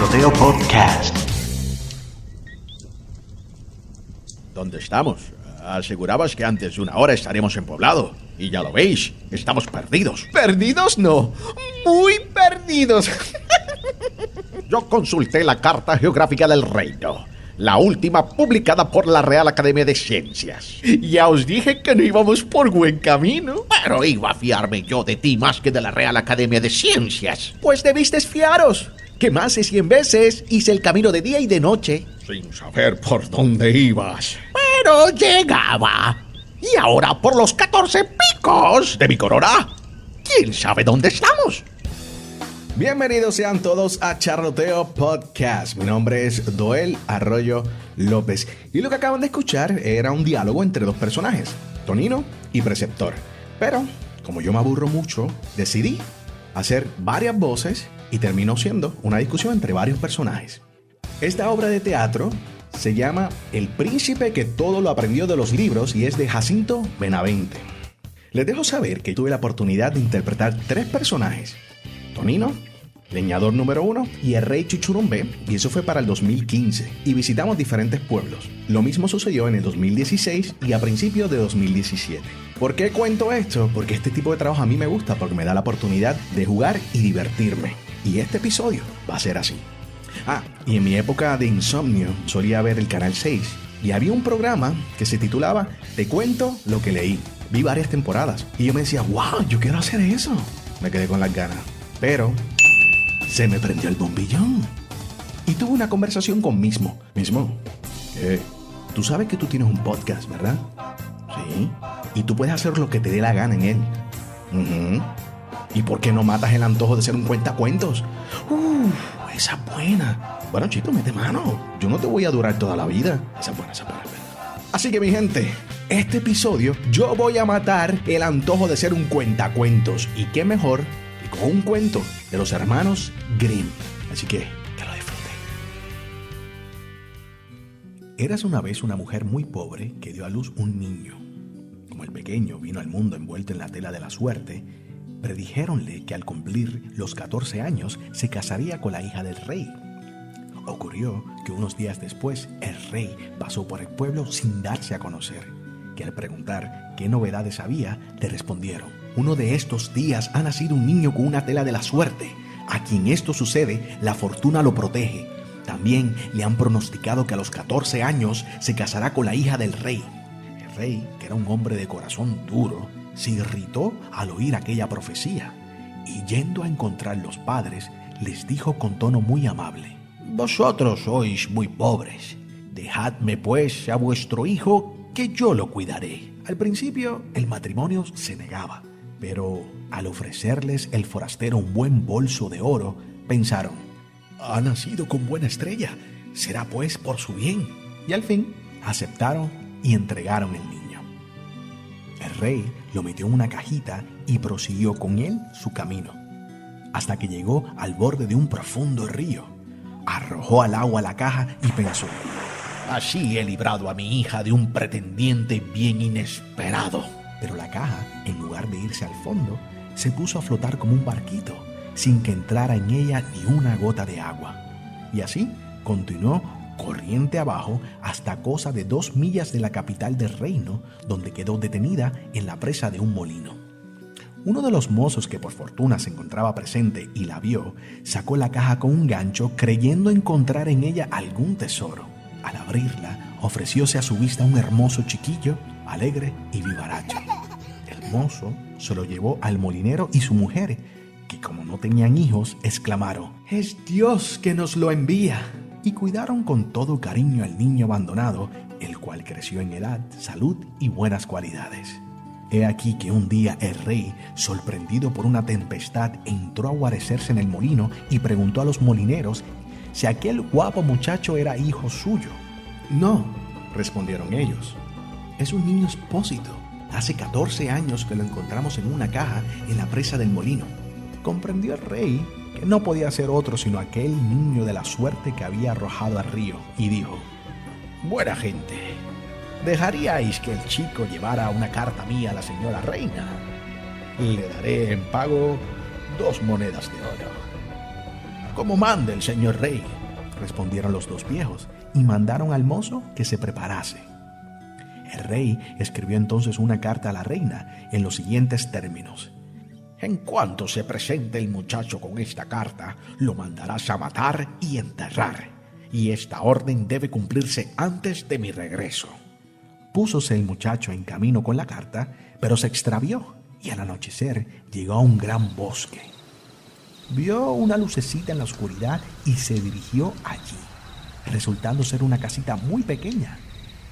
Charloteo Podcast. ¿Dónde estamos? Asegurabas que antes de una hora estaremos en Poblado. Y ya lo veis, estamos perdidos. ¿Perdidos? No, muy perdidos. Yo consulté la Carta Geográfica del Reino, la última publicada por la Real Academia de Ciencias. Ya os dije que no íbamos por buen camino. Pero iba a fiarme yo de ti más que de la Real Academia de Ciencias. Pues debisteis fiaros, que más de 100 veces hice el camino de día y de noche. Sin saber por dónde ibas. Pero llegaba. Y ahora por los 14 picos de mi corona, ¿quién sabe dónde estamos? Bienvenidos sean todos a Charloteo Podcast. Mi nombre es Doel Arroyo López. Y lo que acaban de escuchar era un diálogo entre dos personajes, Tonino y Preceptor. Pero, como yo me aburro mucho, decidí hacer varias voces y terminó siendo una discusión entre varios personajes. Esta obra de teatro se llama El príncipe que todo lo aprendió de los libros y es de Jacinto Benavente. Les dejo saber que tuve la oportunidad de interpretar tres personajes: Tonino, leñador número 1, y el rey Chuchurumbé, y eso fue para el 2015, y visitamos diferentes pueblos. Lo mismo sucedió en el 2016 y a principios de 2017. ¿Por qué cuento esto? Porque este tipo de trabajo a mí me gusta, porque me da la oportunidad de jugar y divertirme. Y este episodio va a ser así. Y en mi época de insomnio solía ver el Canal 6 y había un programa que se titulaba Te cuento lo que leí. Vi varias temporadas y yo me decía, wow, yo quiero hacer eso. Me quedé con las ganas, pero se me prendió el bombillón y tuve una conversación con Mismo. Mismo, tú sabes que tú tienes un podcast, ¿verdad? Sí. Y tú puedes hacer lo que te dé la gana en él. ¿Y por qué no matas el antojo de ser un cuentacuentos? Esa es buena. Bueno, chico, mete mano. Yo no te voy a durar toda la vida. Esa es buena. Así que, mi gente, este episodio yo voy a matar el antojo de ser un cuentacuentos. Y qué mejor que con un cuento de los hermanos Grimm. Así que lo disfruten. Eras una vez una mujer muy pobre que dio a luz un niño. Como el pequeño vino al mundo envuelto en la tela de la suerte, predijéronle que al cumplir los 14 años se casaría con la hija del rey. Ocurrió que unos días después el rey pasó por el pueblo sin darse a conocer, que al preguntar qué novedades había, le respondieron: uno de estos días ha nacido un niño con una tela de la suerte. A quien esto sucede, la fortuna lo protege. También le han pronosticado que a los 14 años se casará con la hija del rey. El rey, que era un hombre de corazón duro, se irritó al oír aquella profecía y yendo a encontrar los padres, les dijo con tono muy amable: vosotros sois muy pobres, dejadme pues a vuestro hijo que yo lo cuidaré. Al principio el matrimonio se negaba, pero al ofrecerles el forastero un buen bolso de oro, pensaron: ha nacido con buena estrella, será pues por su bien. Y al fin aceptaron y entregaron el niño. El rey lo metió en una cajita y prosiguió con él su camino, hasta que llegó al borde de un profundo río. Arrojó al agua la caja y pensó: así he librado a mi hija de un pretendiente bien inesperado. Pero la caja, en lugar de irse al fondo, se puso a flotar como un barquito, sin que entrara en ella ni una gota de agua. Y así continuó corriente abajo hasta cosa de 2 millas de la capital del reino, donde quedó detenida en la presa de un molino. Uno de los mozos que por fortuna se encontraba presente y la vio, sacó la caja con un gancho creyendo encontrar en ella algún tesoro. Al abrirla, ofrecióse a su vista un hermoso chiquillo, alegre y vivaracho. El mozo se lo llevó al molinero y su mujer, que como no tenían hijos, exclamaron: ¡es Dios que nos lo envía! Y cuidaron con todo cariño al niño abandonado, el cual creció en edad, salud y buenas cualidades. He aquí que un día el rey, sorprendido por una tempestad, entró a guarecerse en el molino y preguntó a los molineros si aquel guapo muchacho era hijo suyo. No, respondieron ellos, es un niño expósito. Hace 14 años que lo encontramos en una caja en la presa del molino. Comprendió el rey que no podía ser otro sino aquel niño de la suerte que había arrojado al río, y dijo: buena gente, ¿dejaríais que el chico llevara una carta mía a la señora reina? Le daré en pago 2 monedas de oro. Como mande el señor rey, respondieron los dos viejos, y mandaron al mozo que se preparase. El rey escribió entonces una carta a la reina en los siguientes términos: En cuanto se presente el muchacho con esta carta, lo mandarás a matar y enterrar, y esta orden debe cumplirse antes de mi regreso. Púsose el muchacho en camino con la carta, pero se extravió, y al anochecer llegó a un gran bosque. Vio una lucecita en la oscuridad y se dirigió allí, resultando ser una casita muy pequeña.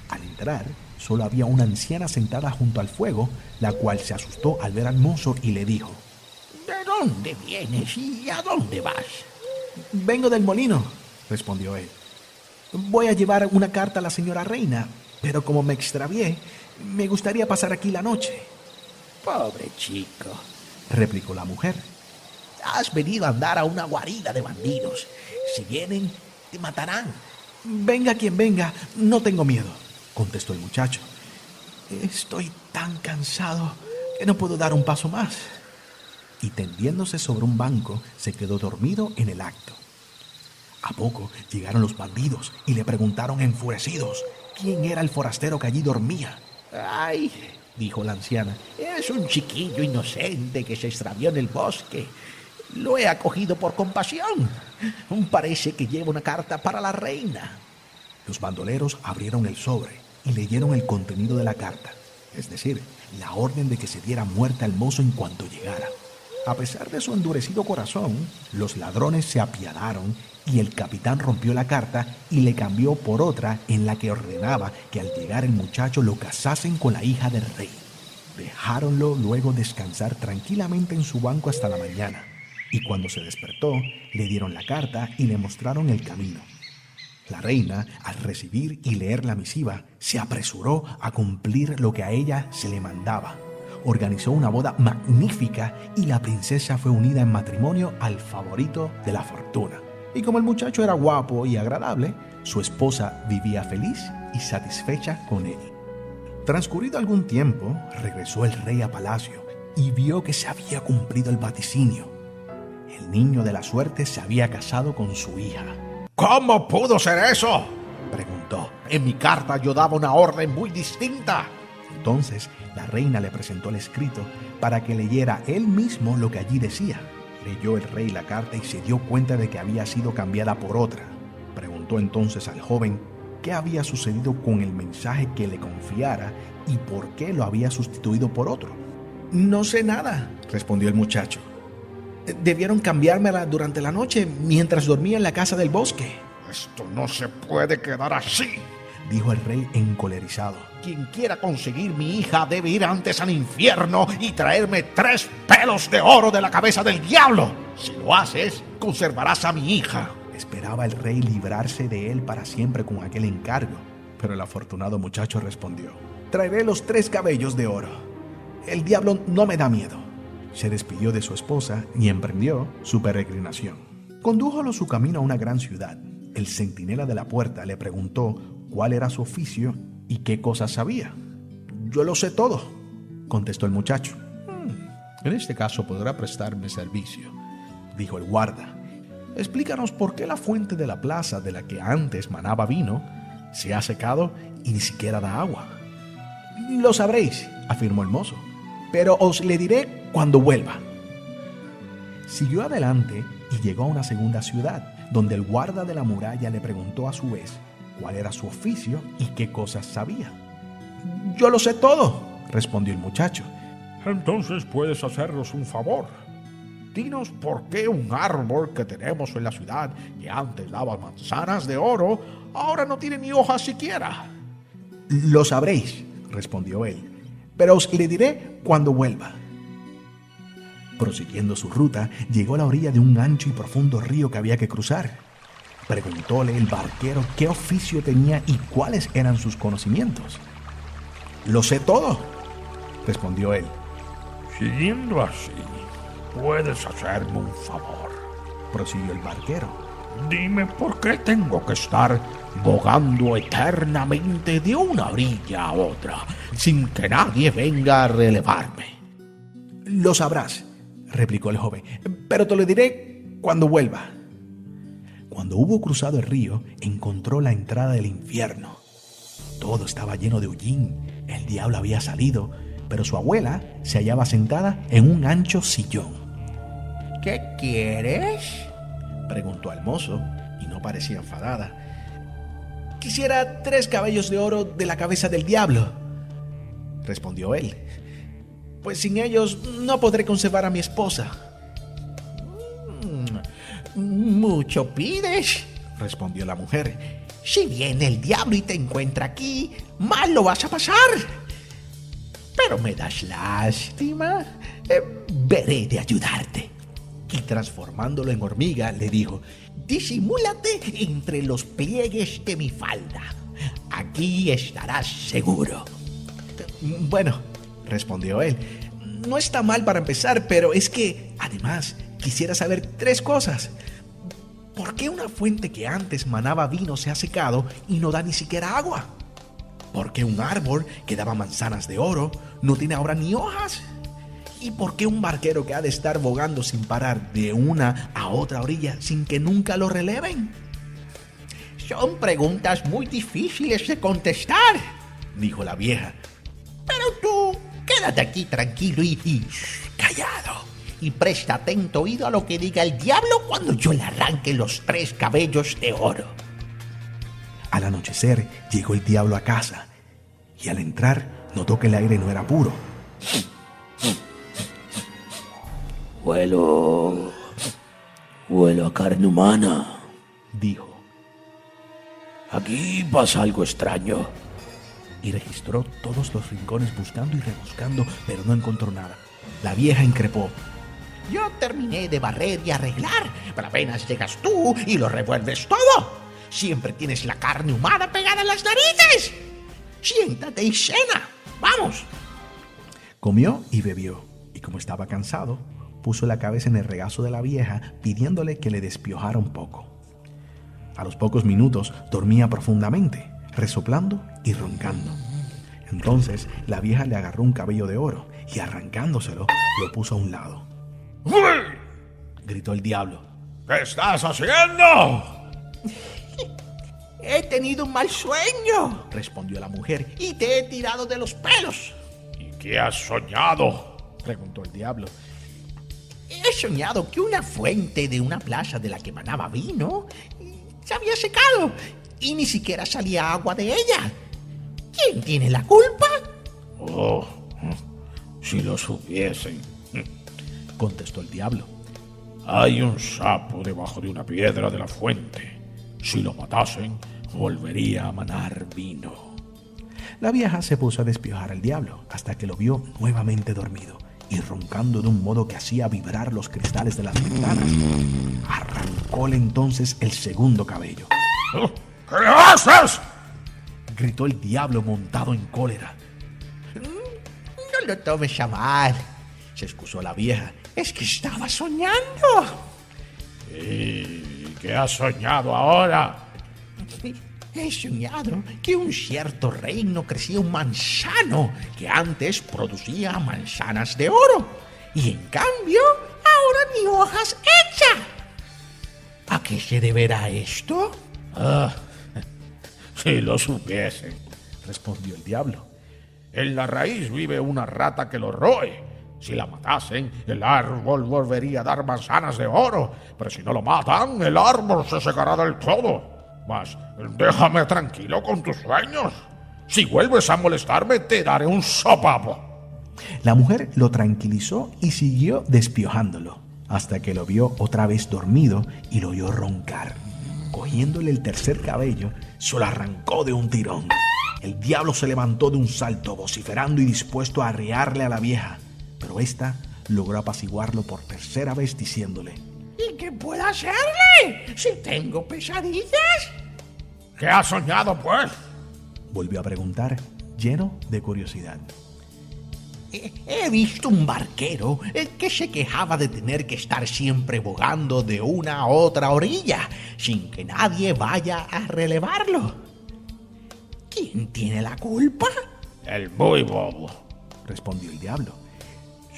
Al entrar, solo había una anciana sentada junto al fuego, la cual se asustó al ver al mozo y le dijo: ¿De dónde vienes y a dónde vas? Vengo del molino, respondió él. Voy a llevar una carta a la señora reina, pero como me extravié, me gustaría pasar aquí la noche. Pobre chico, replicó la mujer. has venido a andar a una guarida de bandidos. Si vienen, te matarán. Venga quien venga, no tengo miedo, contestó el muchacho. Estoy tan cansado que no puedo dar un paso más. Y tendiéndose sobre un banco, se quedó dormido en el acto. A poco llegaron los bandidos y le preguntaron enfurecidos quién era el forastero que allí dormía. Ay, dijo la anciana, es un chiquillo inocente que se extravió en el bosque. Lo he acogido por compasión. Parece que lleva una carta para la reina. Los bandoleros abrieron el sobre y leyeron el contenido de la carta, es decir, la orden de que se diera muerte al mozo en cuanto llegara. A pesar de su endurecido corazón, los ladrones se apiadaron y el capitán rompió la carta y le cambió por otra en la que ordenaba que al llegar el muchacho lo casasen con la hija del rey. Dejáronlo luego descansar tranquilamente en su banco hasta la mañana, y cuando se despertó, le dieron la carta y le mostraron el camino. La reina, al recibir y leer la misiva, se apresuró a cumplir lo que a ella se le mandaba. Organizó una boda magnífica y la princesa fue unida en matrimonio al favorito de la fortuna. Y como el muchacho era guapo y agradable, su esposa vivía feliz y satisfecha con él. Transcurrido algún tiempo, regresó el rey a palacio y vio que se había cumplido el vaticinio. El niño de la suerte se había casado con su hija. ¿Cómo pudo ser eso?, preguntó. En mi carta yo daba una orden muy distinta. Entonces la reina le presentó el escrito para que leyera él mismo lo que allí decía. Leyó el rey la carta y se dio cuenta de que había sido cambiada por otra. Preguntó entonces al joven qué había sucedido con el mensaje que le confiara y por qué lo había sustituido por otro. No sé nada, respondió el muchacho. Debieron cambiármela durante la noche mientras dormía en la casa del bosque. Esto no se puede quedar así, dijo el rey encolerizado. Quien quiera conseguir mi hija debe ir antes al infierno y traerme 3 pelos de oro de la cabeza del diablo. Si lo haces, conservarás a mi hija. Esperaba el rey librarse de él para siempre con aquel encargo, pero el afortunado muchacho respondió: traeré los 3 cabellos de oro. El diablo no me da miedo. Se despidió de su esposa y emprendió su peregrinación. Condújolo su camino a una gran ciudad. El centinela de la puerta le preguntó cuál era su oficio y qué cosas sabía. Yo lo sé todo, contestó el muchacho. En este caso podrá prestarme servicio, dijo el guarda. Explícanos por qué la fuente de la plaza de la que antes manaba vino se ha secado y ni siquiera da agua. Lo sabréis, afirmó el mozo, pero os le diré cuando vuelva. Siguió adelante y llegó a una segunda ciudad, donde el guarda de la muralla le preguntó a su vez cuál era su oficio y qué cosas sabía. Yo lo sé todo, respondió el muchacho. Entonces puedes hacernos un favor. Dinos por qué un árbol que tenemos en la ciudad, que antes daba manzanas de oro, ahora no tiene ni hojas siquiera. Lo sabréis, respondió él, pero os le diré cuando vuelva. Prosiguiendo su ruta, llegó a la orilla de un ancho y profundo río que había que cruzar. Preguntóle el barquero qué oficio tenía y cuáles eran sus conocimientos. Lo sé todo, respondió él. Siguiendo así, puedes hacerme un favor, prosiguió el barquero. Dime por qué tengo que estar bogando eternamente de una orilla a otra, sin que nadie venga a relevarme. Lo sabrás, replicó el joven, pero te lo diré cuando vuelva. Cuando hubo cruzado el río, encontró la entrada del infierno. Todo estaba lleno de hollín. El diablo había salido, pero su abuela se hallaba sentada en un ancho sillón. ¿Qué quieres? Preguntó al mozo, y no parecía enfadada. Quisiera 3 cabellos de oro de la cabeza del diablo, respondió él. Pues sin ellos no podré conservar a mi esposa. Mucho pides, respondió la mujer. Si viene el diablo y te encuentra aquí, mal lo vas a pasar. Pero me das lástima. Veré de ayudarte. Y transformándolo en hormiga, le dijo: disimúlate entre los pliegues de mi falda. Aquí estarás seguro. Bueno, respondió él, no está mal para empezar, pero es que, además, quisiera saber 3 cosas. ¿Por qué una fuente que antes manaba vino se ha secado y no da ni siquiera agua? ¿Por qué un árbol que daba manzanas de oro no tiene ahora ni hojas? ¿Y por qué un barquero que ha de estar bogando sin parar de una a otra orilla sin que nunca lo releven? Son preguntas muy difíciles de contestar, dijo la vieja. Pero tú quédate aquí tranquilo y callado. Y presta atento oído a lo que diga el diablo cuando yo le arranque los 3 cabellos de oro. Al anochecer llegó el diablo a casa y al entrar notó que el aire no era puro. Huelo a carne humana, dijo. Aquí pasa algo extraño. Y registró todos los rincones buscando y rebuscando, pero no encontró nada. La vieja increpó. Yo terminé de barrer y arreglar, pero apenas llegas tú y lo revuelves todo. Siempre tienes la carne humana pegada en las narices. Siéntate y cena. ¡Vamos! Comió y bebió, y como estaba cansado, puso la cabeza en el regazo de la vieja, pidiéndole que le despiojara un poco. A los pocos minutos dormía profundamente, resoplando y roncando. Entonces la vieja le agarró un cabello de oro y arrancándoselo, lo puso a un lado. ¡Uy! Gritó el diablo. ¿Qué estás haciendo? He tenido un mal sueño, respondió la mujer, y te he tirado de los pelos. ¿Y qué has soñado? Preguntó el diablo. He soñado que una fuente de una plaza de la que manaba vino se había secado y ni siquiera salía agua de ella. ¿Quién tiene la culpa? Oh, si lo supiesen. Contestó el diablo. Hay un sapo debajo de una piedra de la fuente. Si lo matasen, volvería a manar vino. La vieja se puso a despiojar al diablo hasta que lo vio nuevamente dormido y roncando de un modo que hacía vibrar los cristales de las ventanas. Arrancóle entonces el segundo cabello. ¿Qué haces? Gritó el diablo montado en cólera. No lo tomes a mal, se excusó la vieja. Es que estaba soñando. ¿Y qué has soñado ahora? He soñado que un cierto reino crecía un manzano que antes producía manzanas de oro y en cambio ahora ni hojas echa. ¿A qué se deberá esto? Si lo supiesen. Respondió el diablo. En la raíz vive una rata que lo roe. Si la matasen, el árbol volvería a dar manzanas de oro. Pero si no lo matan, el árbol se secará del todo. Mas déjame tranquilo con tus sueños. Si vuelves a molestarme, te daré un sopapo. La mujer lo tranquilizó y siguió despiojándolo, hasta que lo vio otra vez dormido y lo oyó roncar. Cogiéndole el tercer cabello, se lo arrancó de un tirón. El diablo se levantó de un salto, vociferando y dispuesto a arrearle a la vieja, pero ésta logró apaciguarlo por tercera vez diciéndole: ¿Y qué puedo hacerle si tengo pesadillas? ¿Qué has soñado, pues? Volvió a preguntar, lleno de curiosidad. He visto un barquero que se quejaba de tener que estar siempre bogando de una a otra orilla sin que nadie vaya a relevarlo. ¿Quién tiene la culpa? El muy bobo. Respondió el diablo.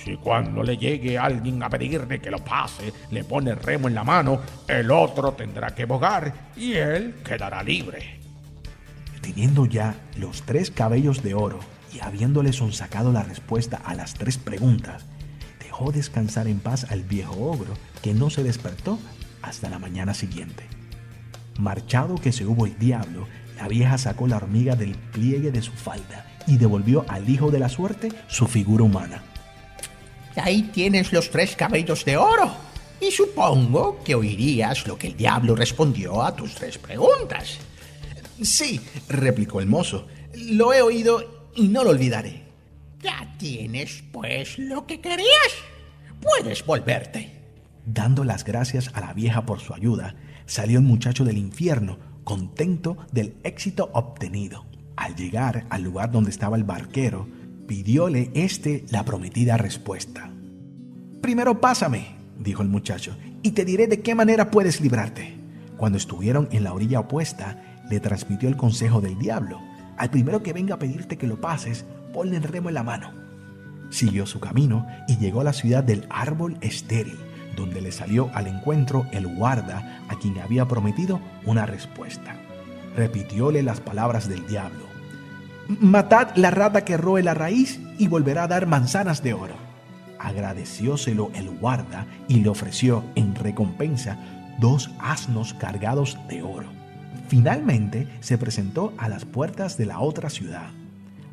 Si cuando le llegue alguien a pedirle que lo pase, le pone el remo en la mano, el otro tendrá que bogar y él quedará libre. Teniendo ya los 3 cabellos de oro y habiéndole sonsacado la respuesta a las 3 preguntas, dejó descansar en paz al viejo ogro, que no se despertó hasta la mañana siguiente. Marchado que se hubo el diablo, la vieja sacó la hormiga del pliegue de su falda y devolvió al hijo de la suerte su figura humana. Ahí tienes los 3 cabellos de oro. Y supongo que oirías lo que el diablo respondió a tus 3 preguntas. Sí, replicó el mozo, lo he oído y no lo olvidaré. Ya tienes, pues, lo que querías. Puedes volverte. Dando las gracias a la vieja por su ayuda, salió el muchacho del infierno, contento del éxito obtenido. Al llegar al lugar donde estaba el barquero, pidióle la prometida respuesta. Primero pásame, dijo el muchacho, y te diré de qué manera puedes librarte. Cuando estuvieron en la orilla opuesta, le transmitió el consejo del diablo. Al primero que venga a pedirte que lo pases, ponle el remo en la mano. Siguió su camino y llegó a la ciudad del árbol estéril, donde le salió al encuentro el guarda a quien había prometido una respuesta. Repitióle las palabras del diablo. Matad la rata que roe la raíz y volverá a dar manzanas de oro. Agradecióselo el guarda y le ofreció en recompensa 2 asnos cargados de oro. Finalmente se presentó a las puertas de la otra ciudad,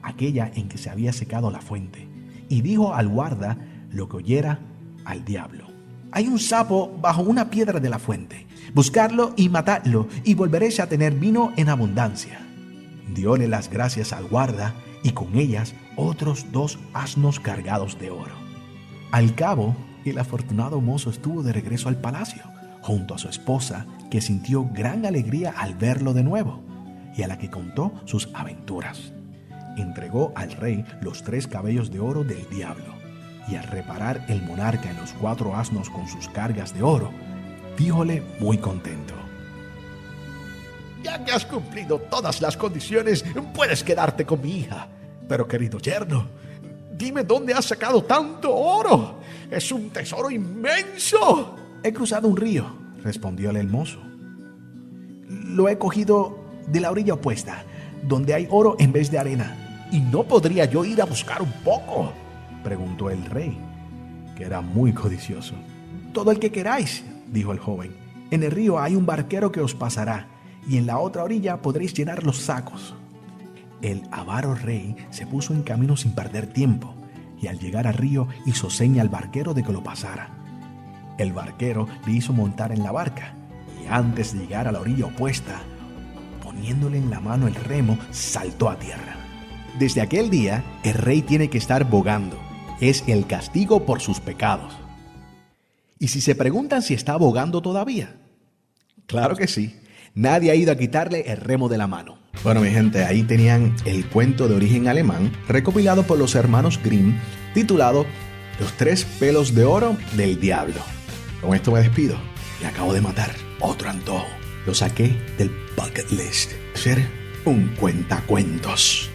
aquella en que se había secado la fuente, y dijo al guarda lo que oyera al diablo. Hay un sapo bajo una piedra de la fuente. Buscarlo y matadlo, y volveréis a tener vino en abundancia. Dióle las gracias al guarda, y con ellas otros 2 asnos cargados de oro. Al cabo, el afortunado mozo estuvo de regreso al palacio, junto a su esposa, que sintió gran alegría al verlo de nuevo, y a la que contó sus aventuras. Entregó al rey los 3 cabellos de oro del diablo, y al reparar el monarca en los 4 asnos con sus cargas de oro, díjole muy contento: Ya que has cumplido todas las condiciones, puedes quedarte con mi hija. Pero, querido yerno, dime dónde has sacado tanto oro. Es un tesoro inmenso. He cruzado un río, respondióle el mozo. Lo he cogido de la orilla opuesta, donde hay oro en vez de arena. ¿Y no podría yo ir a buscar un poco?, preguntó el rey, que era muy codicioso. Todo el que queráis, dijo el joven. En el río hay un barquero que os pasará, y en la otra orilla podréis llenar los sacos. El avaro rey se puso en camino sin perder tiempo, y al llegar al río hizo seña al barquero de que lo pasara. El barquero le hizo montar en la barca, y antes de llegar a la orilla opuesta, poniéndole en la mano el remo, saltó a tierra. Desde aquel día, el rey tiene que estar bogando. Es el castigo por sus pecados. Y si se preguntan si está bogando todavía, claro que sí. Nadie ha ido a quitarle el remo de la mano. Bueno, mi gente, ahí tenían el cuento de origen alemán, recopilado por los hermanos Grimm, titulado Los 3 pelos de oro del diablo. Con esto me despido y acabo de matar otro antojo. Lo saqué del bucket list. Ser un cuentacuentos.